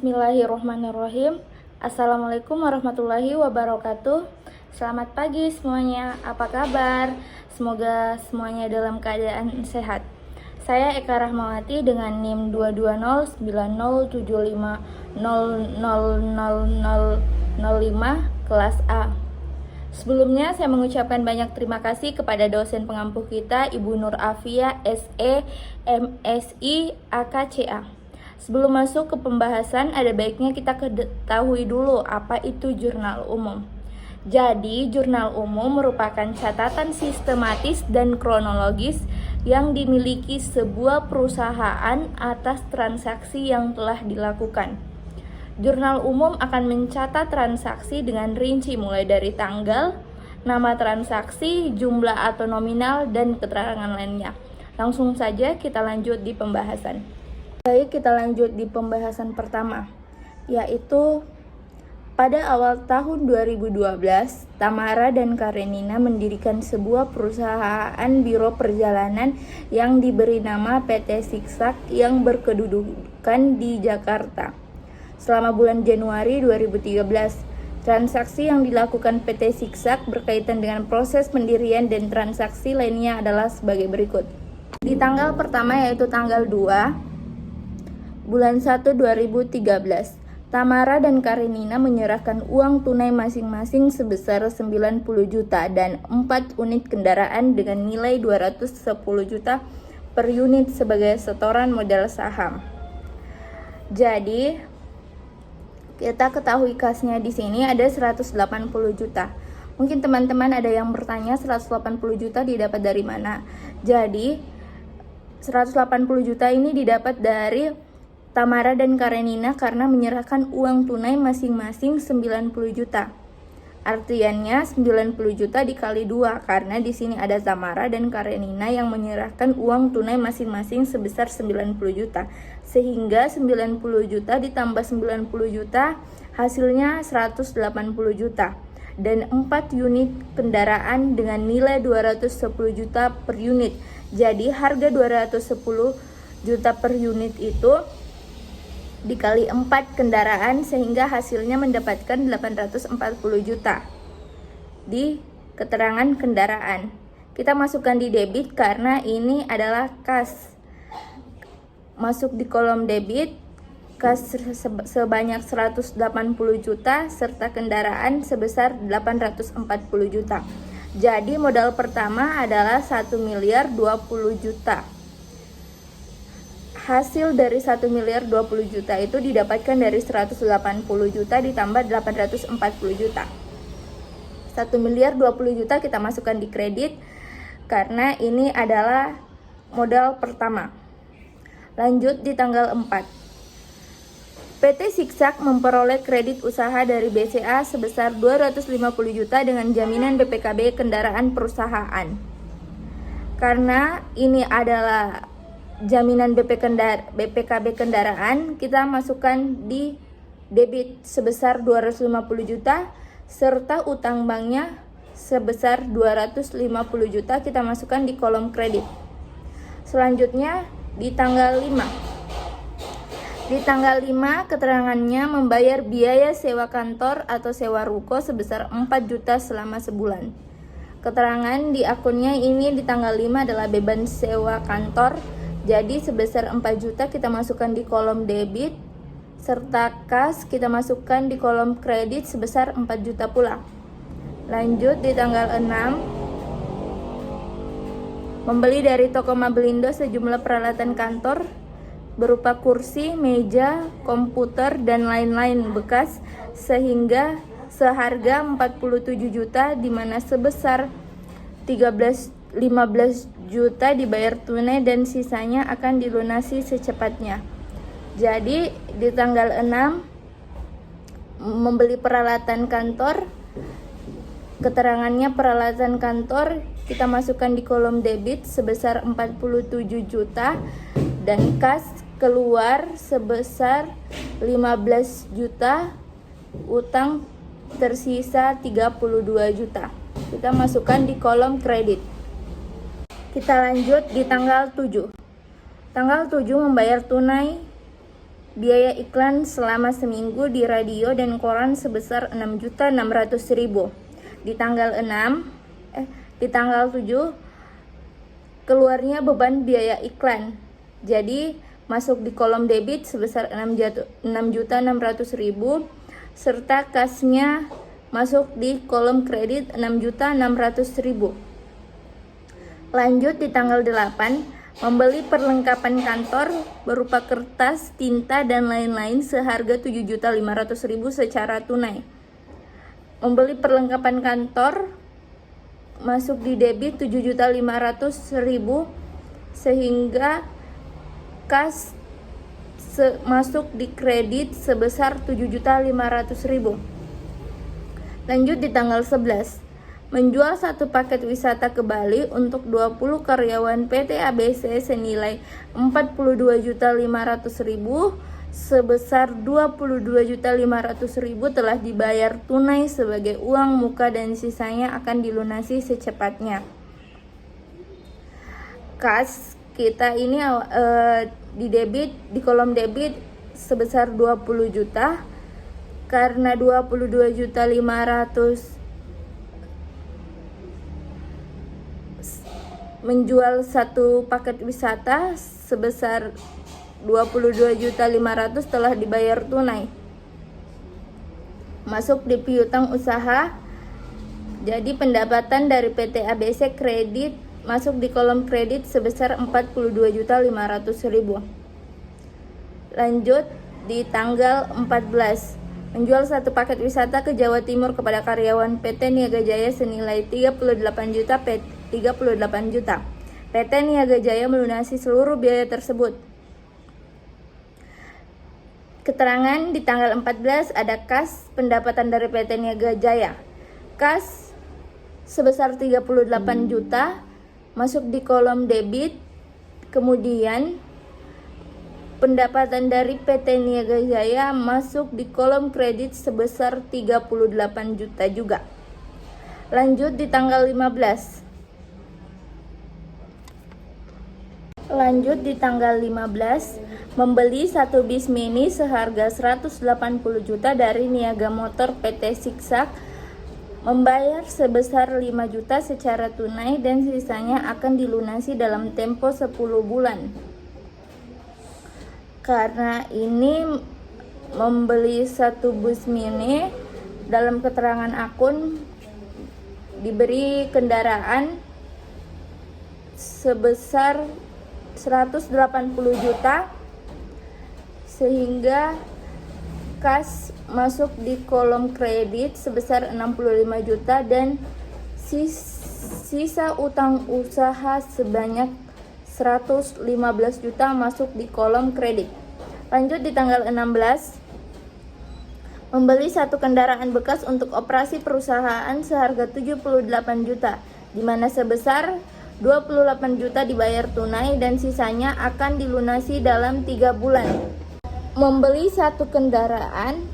Bismillahirrahmanirrahim. Assalamualaikum warahmatullahi wabarakatuh. Selamat pagi semuanya, apa kabar? Semoga semuanya dalam keadaan sehat. Saya Eka Rahmawati dengan NIM 2209075000005 kelas A. Sebelumnya saya mengucapkan banyak terima kasih kepada dosen pengampu kita Ibu Nur Afia SE MSI AKCA. Sebelum masuk ke pembahasan, ada baiknya kita ketahui dulu apa itu jurnal umum. Jadi, jurnal umum merupakan catatan sistematis dan kronologis yang dimiliki sebuah perusahaan atas transaksi yang telah dilakukan. Jurnal umum akan mencatat transaksi dengan rinci mulai dari tanggal, nama transaksi, jumlah atau nominal, dan keterangan lainnya. Langsung saja kita lanjut di pembahasan. Baik, kita lanjut di pembahasan pertama, yaitu pada awal tahun 2012, Tamara dan Karenina mendirikan sebuah perusahaan biro perjalanan yang diberi nama PT Siksak yang berkedudukan di Jakarta. Selama bulan Januari 2013, transaksi yang dilakukan PT Siksak berkaitan dengan proses pendirian dan transaksi lainnya adalah sebagai berikut. Di tanggal pertama, yaitu tanggal 2 bulan 1 2013, Tamara dan Karenina menyerahkan uang tunai masing-masing sebesar 90 juta dan 4 unit kendaraan dengan nilai 210 juta per unit sebagai setoran modal saham. Jadi, kita ketahui kasnya di sini ada 180 juta. Mungkin teman-teman ada yang bertanya 180 juta didapat dari mana? Jadi, 180 juta ini didapat dari Tamara dan Karenina karena menyerahkan uang tunai masing-masing 90 juta. Artiannya 90 juta dikali 2 karena di sini ada Tamara dan Karenina yang menyerahkan uang tunai masing-masing sebesar 90 juta. Sehingga 90 juta ditambah 90 juta hasilnya 180 juta. Dan 4 unit kendaraan dengan nilai 210 juta per unit. Jadi harga 210 juta per unit itu dikali 4 kendaraan sehingga hasilnya mendapatkan 840 juta di keterangan kendaraan. Kita masukkan di debit karena ini adalah kas. Masuk di kolom debit, kas sebanyak 180 juta serta kendaraan sebesar 840 juta. Jadi modal pertama adalah 1 miliar 20 juta. Hasil dari 1 miliar 20 juta itu didapatkan dari 180 juta ditambah 840 juta. 1 miliar 20 juta kita masukkan di kredit karena ini adalah modal pertama. Lanjut di tanggal 4. PT Siksak memperoleh kredit usaha dari BCA sebesar 250 juta dengan jaminan BPKB kendaraan perusahaan. Karena ini adalah jaminan BPKB kendaraan, kita masukkan di debit sebesar 250 juta serta utang banknya sebesar 250 juta kita masukkan di kolom kredit. Selanjutnya di tanggal 5. Di tanggal 5 keterangannya membayar biaya sewa kantor atau sewa ruko sebesar 4 juta selama sebulan. Keterangan di akunnya ini di tanggal 5 adalah beban sewa kantor. Jadi sebesar 4 juta kita masukkan di kolom debit serta kas kita masukkan di kolom kredit sebesar 4 juta pula. Lanjut di tanggal 6, membeli dari toko Mabelindo sejumlah peralatan kantor berupa kursi, meja, komputer dan lain-lain bekas sehingga seharga 47 juta di mana sebesar 15 juta dibayar tunai dan sisanya akan dilunasi secepatnya. Jadi di tanggal 6 membeli peralatan kantor, keterangannya peralatan kantor kita masukkan di kolom debit sebesar 47 juta dan kas keluar sebesar 15 juta, utang tersisa 32 juta. Kita masukkan di kolom kredit. Kita lanjut di tanggal 7. Tanggal 7 membayar tunai biaya iklan selama seminggu di radio dan koran sebesar 6.600.000. Di tanggal 7 keluarnya beban biaya iklan. Jadi masuk di kolom debit sebesar 6.600.000 serta kasnya masuk di kolom kredit 6.600.000. Lanjut di tanggal 8, membeli perlengkapan kantor berupa kertas, tinta, dan lain-lain seharga 7.500.000 secara tunai. Membeli perlengkapan kantor masuk di debit 7.500.000 sehingga kas masuk di kredit sebesar 7.500.000. Lanjut di tanggal 11, menjual satu paket wisata ke Bali untuk 20 karyawan PT ABC senilai 42.500.000 sebesar 22.500.000 telah dibayar tunai sebagai uang muka dan sisanya akan dilunasi secepatnya. Kas kita ini di debit, di kolom debit sebesar 20 juta karena 22.500.000 menjual satu paket wisata sebesar 22.500.000 telah dibayar tunai. Masuk di piutang usaha. Jadi pendapatan dari PT ABC kredit masuk di kolom kredit sebesar 42.500.000. Lanjut di tanggal 14, menjual satu paket wisata ke Jawa Timur kepada karyawan PT Niaga Jaya senilai 38 juta. PT Niaga Jaya melunasi seluruh biaya tersebut. Keterangan di tanggal 14 ada kas pendapatan dari PT Niaga Jaya. Kas sebesar 38 juta masuk di kolom debit. Kemudian pendapatan dari PT Niaga Jaya masuk di kolom kredit sebesar 38 juta juga. Lanjut di tanggal 15. Lanjut di tanggal 15, membeli satu bis mini seharga 180 juta dari Niaga Motor PT Siksak, membayar sebesar 5 juta secara tunai dan sisanya akan dilunasi dalam tempo 10 bulan. Karena ini membeli satu bus mini, dalam keterangan akun diberi kendaraan sebesar 180 juta sehingga kas masuk di kolom kredit sebesar 65 juta dan sisa utang usaha sebanyak 115 juta masuk di kolom kredit. Lanjut di tanggal 16, membeli satu kendaraan bekas untuk operasi perusahaan seharga 78 juta, di mana sebesar 28 juta dibayar tunai dan sisanya akan dilunasi dalam 3 bulan. Membeli satu kendaraan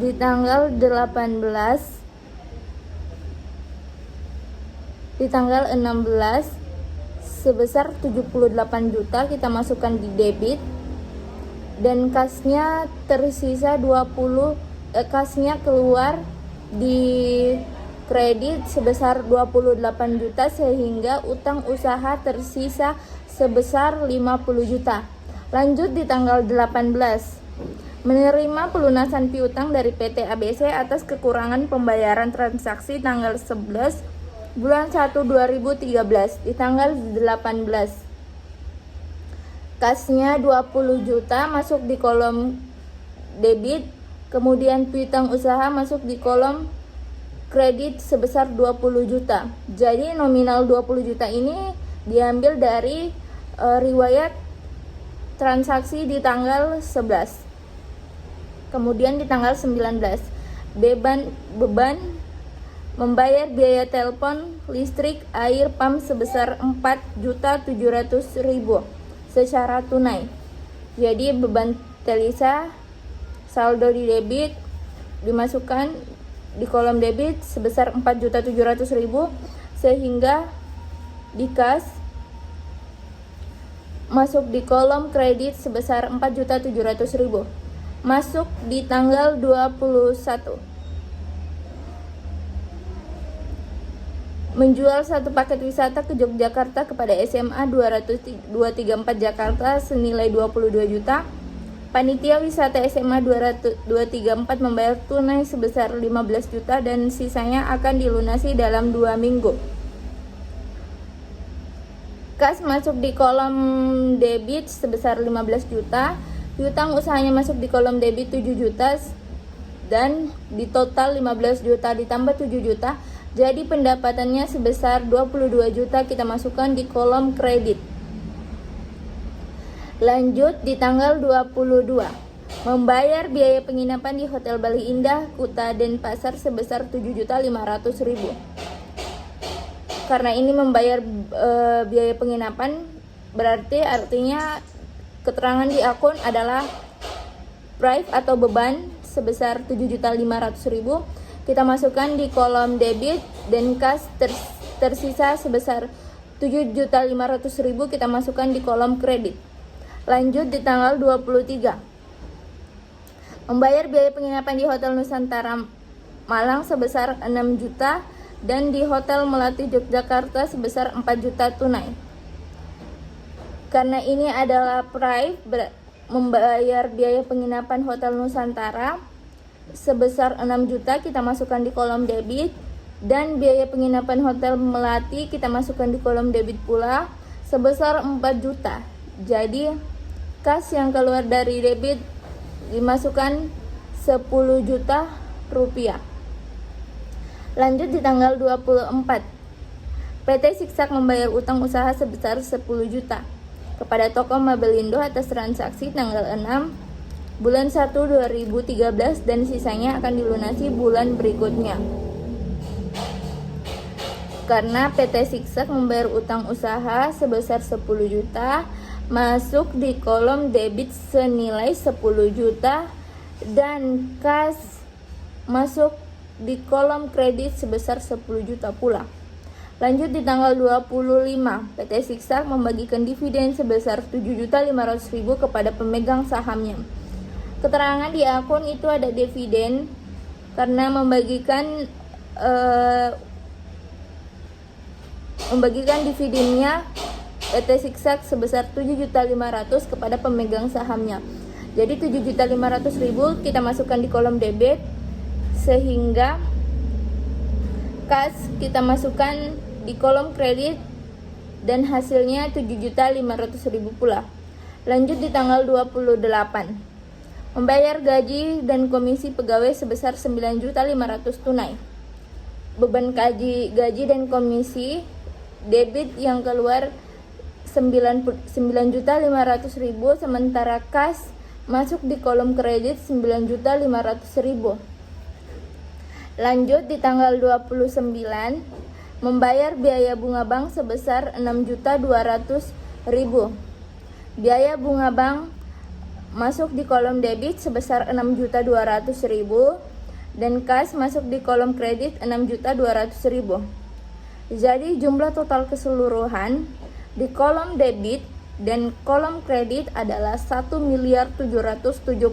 di tanggal 18, di tanggal 16 sebesar 78 juta kita masukkan di debit dan kasnya tersisa kasnya keluar di kredit sebesar 28 juta sehingga utang usaha tersisa sebesar 50 juta. Lanjut di tanggal 18, menerima pelunasan piutang dari PT ABC atas kekurangan pembayaran transaksi tanggal 11 bulan 1 2013 di tanggal 18. Kasnya 20 juta masuk di kolom debit, kemudian piutang usaha masuk di kolom kredit sebesar 20 juta. Jadi nominal 20 juta ini diambil dari riwayat transaksi di tanggal 11. Kemudian di tanggal 19, beban membayar biaya telepon, listrik, air, PAM sebesar 4.700.000 secara tunai. Jadi beban Telisa saldo di debit dimasukkan di kolom debit sebesar 4.700.000 sehingga di kas masuk di kolom kredit sebesar 4.700.000. Masuk di tanggal 21. Menjual satu paket wisata ke Yogyakarta kepada SMA 234 Jakarta senilai 22 juta. Panitia wisata SMA 234 membayar tunai sebesar 15 juta dan sisanya akan dilunasi dalam 2 minggu. Kas masuk di kolom debit sebesar 15 juta. Piutang usahanya masuk di kolom debit 7 juta dan di total 15 juta ditambah 7 juta. Jadi pendapatannya sebesar 22 juta kita masukkan di kolom kredit. Lanjut di tanggal 22. Membayar biaya penginapan di Hotel Bali Indah, Kuta Denpasar sebesar 7.500.000. Karena ini membayar biaya penginapan, berarti artinya keterangan di akun adalah price atau beban sebesar 7.500.000. Kita masukkan di kolom debit dan kas tersisa sebesar 7.500.000 kita masukkan di kolom kredit. Lanjut di tanggal 23. Membayar biaya penginapan di Hotel Nusantara Malang sebesar 6 juta dan di Hotel Melati Yogyakarta sebesar 4 juta tunai. Karena ini adalah price, membayar biaya penginapan Hotel Nusantara sebesar 6 juta kita masukkan di kolom debit dan biaya penginapan Hotel Melati kita masukkan di kolom debit pula sebesar 4 juta. Jadi kas yang keluar dari debit dimasukkan 10 juta rupiah. Lanjut di tanggal 24. PT Siksak membayar utang usaha sebesar 10 juta kepada toko Mabelindo atas transaksi tanggal 6 bulan 1 2013 dan sisanya akan dilunasi bulan berikutnya. Karena PT Siksak membayar utang usaha sebesar 10 juta, masuk di kolom debit senilai 10 juta dan kas masuk di kolom kredit sebesar 10 juta pula. Lanjut di tanggal 25, PT Siksak membagikan dividen sebesar 7.500.000 kepada pemegang sahamnya. Keterangan di akun itu ada dividen karena membagikan dividennya PT Siksak sebesar 7.500.000 kepada pemegang sahamnya. Jadi 7.500.000 kita masukkan di kolom debit sehingga kas kita masukkan di kolom kredit dan hasilnya 7.500.000 pula. Lanjut di tanggal 28. Membayar gaji dan komisi pegawai sebesar 9.500.000 tunai. Beban gaji dan komisi debit yang keluar 9.500.000 sementara kas masuk di kolom kredit 9.500.000. Lanjut di tanggal 29, membayar biaya bunga bank sebesar 6.200.000. Biaya bunga bank masuk di kolom debit sebesar 6.200.000 dan kas masuk di kolom kredit 6.200.000. Jadi jumlah total keseluruhan di kolom debit dan kolom kredit adalah 1.771.000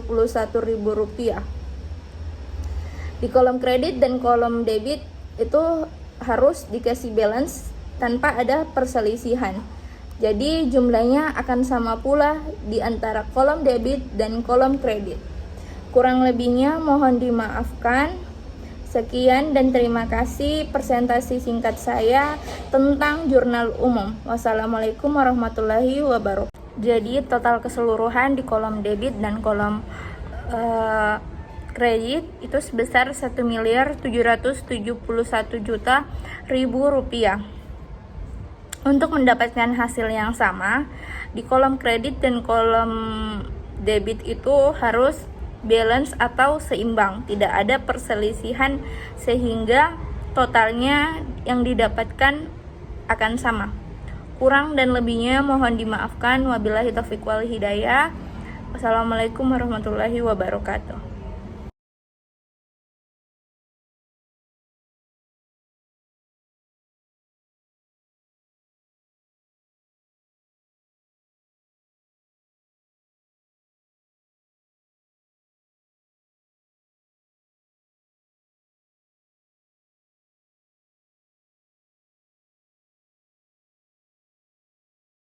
rupiah. Di kolom kredit dan kolom debit itu harus dikasih balance tanpa ada perselisihan. Jadi jumlahnya akan sama pula di antara kolom debit dan kolom kredit. Kurang lebihnya mohon dimaafkan. Sekian dan terima kasih presentasi singkat saya tentang jurnal umum. Wassalamualaikum warahmatullahi wabarakatuh. Jadi total keseluruhan di kolom debit dan kolom kredit itu sebesar 1.771.000 rupiah. Untuk mendapatkan hasil yang sama, di kolom kredit dan kolom debit itu harus balance atau seimbang, tidak ada perselisihan sehingga totalnya yang didapatkan akan sama. Kurang dan lebihnya mohon dimaafkan. Wabillahi taufiq wal hidayah. Wassalamualaikum warahmatullahi wabarakatuh.